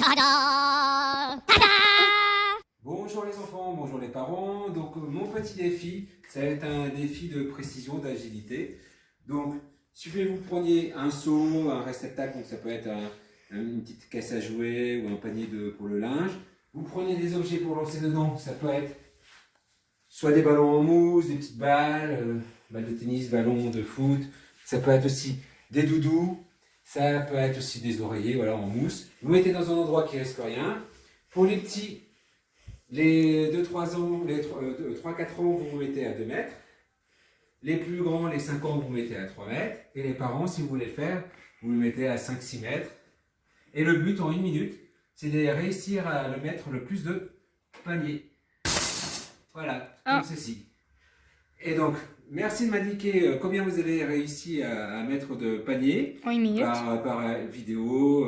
Tada! Tada! Bonjour les enfants, bonjour les parents. Donc mon petit défi, ça va être un défi de précision, d'agilité. Donc il suffit que vous preniez un seau, un réceptacle, donc ça peut être une petite caisse à jouets ou un panier pour le linge. Vous prenez des objets pour lancer dedans, ça peut être soit des ballons en mousse, des petites balles, balles de tennis, ballons de foot. Ça peut être aussi des doudous, ça peut être aussi des oreillers, voilà, en mousse. Vous mettez dans un endroit qui risque rien. Pour les petits, les 2-3 ans, les 3-4 ans, vous vous mettez à 2 mètres. Les plus grands, les 5 ans, vous vous mettez à 3 mètres. Et les parents, si vous voulez faire, vous le mettez à 5-6 mètres. Et le but en 1 minute, c'est de réussir à le mettre le plus de paniers. Voilà, comme ceci. Et donc, merci de m'indiquer combien vous avez réussi à mettre de paniers. En 1 minute. Par vidéo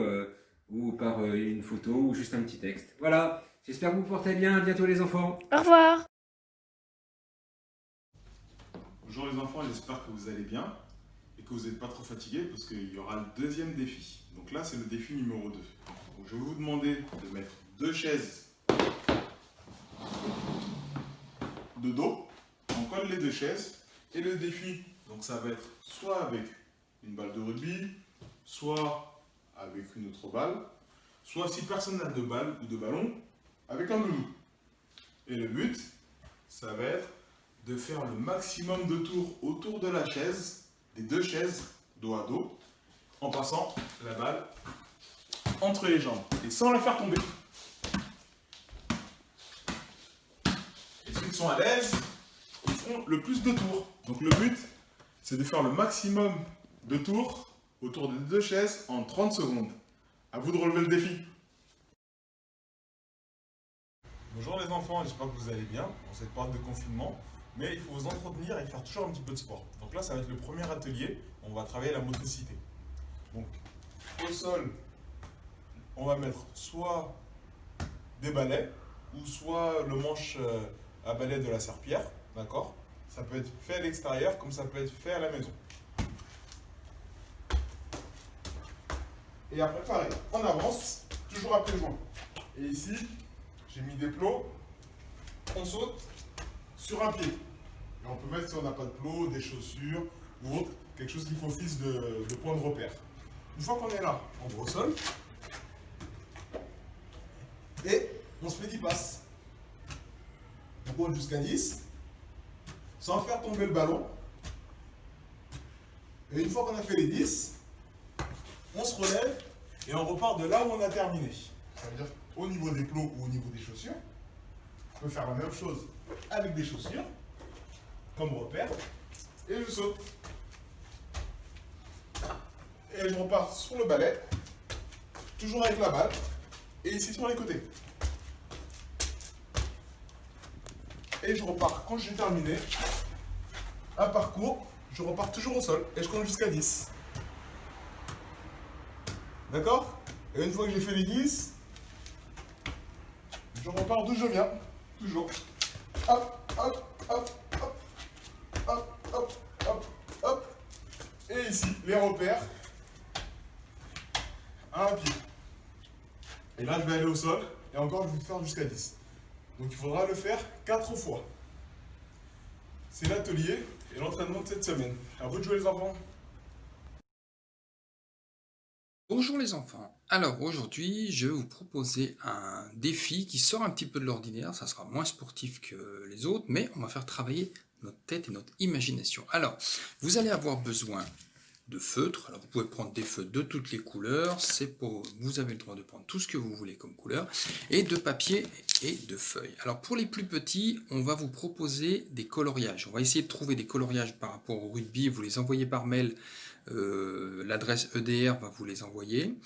ou par une photo ou juste un petit texte. Voilà, j'espère que vous portez bien. À bientôt les enfants. Au revoir. Bonjour les enfants, j'espère que vous allez bien et que vous n'êtes pas trop fatigués parce qu'il y aura le deuxième défi. Donc là, c'est le défi numéro 2. Donc, je vais vous demander de mettre 2 chaises de dos. On colle les 2 chaises et le défi, donc ça va être soit avec une balle de rugby, soit avec une autre balle, soit si personne n'a de balle ou de ballon, avec un doudou. Et le but, ça va être de faire le maximum de tours autour de la chaise, des 2 chaises, dos à dos, en passant la balle entre les jambes et sans la faire tomber. Et ceux qui sont à l'aise, ils feront le plus de tours. Donc le but, c'est de faire le maximum de tours autour des 2 chaises en 30 secondes. À vous de relever le défi. Bonjour les enfants, j'espère que vous allez bien en cette période de confinement. Mais il faut vous entretenir et faire toujours un petit peu de sport. Donc là, ça va être le premier atelier. On va travailler la motricité. Donc, au sol, on va mettre soit des balais ou soit le manche à balai de la serpillière. D'accord? Ça peut être fait à l'extérieur comme ça peut être fait à la maison. Et après, pareil, on avance, toujours à pieds joints. Et ici, j'ai mis des plots. On saute sur un pied. Et on peut mettre, si on n'a pas de plot, des chaussures ou autre, quelque chose qui fait office de point de repère. Une fois qu'on est là, on va au sol. Et on se fait 10 passes. On compte jusqu'à 10, sans faire tomber le ballon. Et une fois qu'on a fait les 10, on se relève et on repart de là où on a terminé. Ça veut dire qu'au niveau des plots ou au niveau des chaussures, on peut faire la même chose avec des chaussures, comme repère, et je saute. Et je repars sur le balai, toujours avec la balle, et ici sur les côtés. Et je repars, quand j'ai terminé un parcours, je repars toujours au sol, et je compte jusqu'à 10. D'accord? Et une fois que j'ai fait les 10, je repars d'où je viens, toujours. Hop, hop, hop, hop, hop, hop, hop, hop. Et ici, les repères. À un pied. Et là, je vais aller au sol. Et encore, je vais faire jusqu'à 10. Donc, il faudra le faire 4 fois. C'est l'atelier et l'entraînement de cette semaine. À vous de jouer les enfants. Bonjour les enfants, alors aujourd'hui je vais vous proposer un défi qui sort un petit peu de l'ordinaire, ça sera moins sportif que les autres, mais on va faire travailler notre tête et notre imagination. Alors, vous allez avoir besoin de feutres, alors vous pouvez prendre des feutres de toutes les couleurs, vous avez le droit de prendre tout ce que vous voulez comme couleur, et de papier et de feuilles. Alors pour les plus petits, on va vous proposer des coloriages, on va essayer de trouver des coloriages par rapport au rugby, vous les envoyez par mail, l'adresse EDR va vous les envoyer.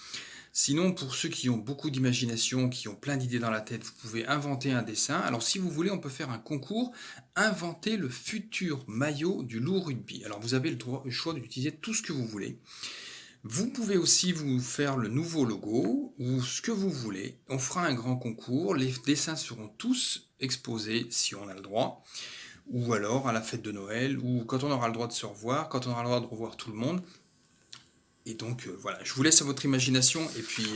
Sinon, pour ceux qui ont beaucoup d'imagination, qui ont plein d'idées dans la tête, vous pouvez inventer un dessin. Alors si vous voulez, on peut faire un concours, inventer le futur maillot du loup rugby. Alors vous avez le choix d'utiliser tout ce que vous voulez. Vous pouvez aussi vous faire le nouveau logo, ou ce que vous voulez. On fera un grand concours, les dessins seront tous exposés si on a le droit. Ou alors à la fête de Noël, ou quand on aura le droit de se revoir, quand on aura le droit de revoir tout le monde. Et donc voilà, je vous laisse à votre imagination et puis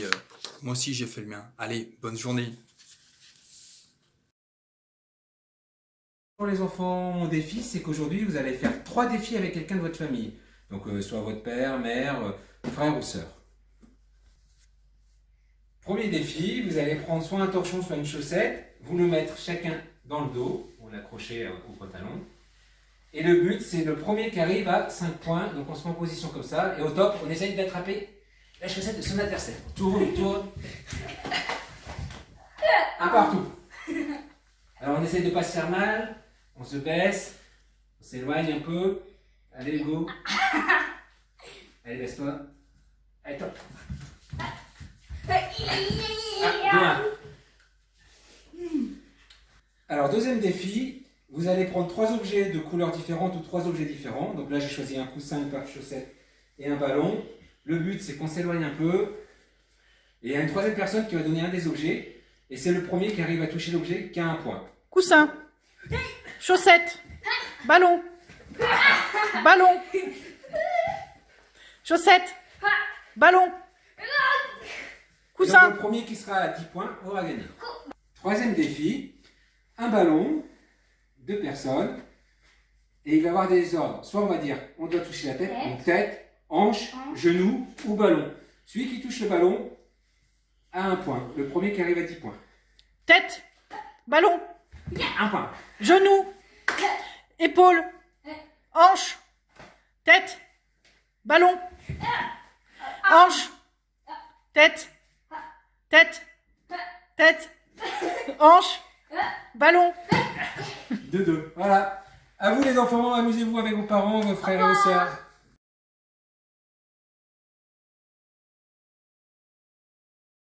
moi aussi j'ai fait le mien. Allez, bonne journée. Pour les enfants, mon défi, c'est qu'aujourd'hui, vous allez faire 3 défis avec quelqu'un de votre famille. Donc, soit votre père, mère, frère ou sœur. Premier défi, vous allez prendre soit un torchon, soit une chaussette, vous le mettre chacun dans le dos, vous l'accrochez au pantalon. Et le but, c'est le premier qui arrive à 5 points, donc on se met en position comme ça, et au top, on essaye d'attraper la chaussette de son adversaire. On tourne, on tourne. Un partout. Alors, on essaye de ne pas se faire mal. On se baisse, on s'éloigne un peu. Allez, go. Allez, baisse-toi. Allez, top. Ah, 2-1. Alors, deuxième défi, vous allez prendre 3 objets de couleurs différentes ou 3 objets différents. Donc là, j'ai choisi un coussin, une paire de chaussettes et un ballon. Le but, c'est qu'on s'éloigne un peu. Et il y a une troisième personne qui va donner un des objets. Et c'est le premier qui arrive à toucher l'objet qui a un point. Coussin, chaussette, ballon, ballon, chaussette, ballon, Donc, coussin. le premier qui sera à 10 points aura gagné. Troisième défi, un ballon, 2 personnes, et il va y avoir des ordres. Soit on va dire, on doit toucher la tête, donc tête, hanche, genou ou ballon. Celui qui touche le ballon a un point. Le premier qui arrive à 10 points. Tête, ballon, Un point. genou, épaule, hanche, tête, ballon, hanche, tête, tête, tête, hanche, ballon. 2-2. Voilà. À vous les enfants, amusez-vous avec vos parents, vos frères et vos sœurs.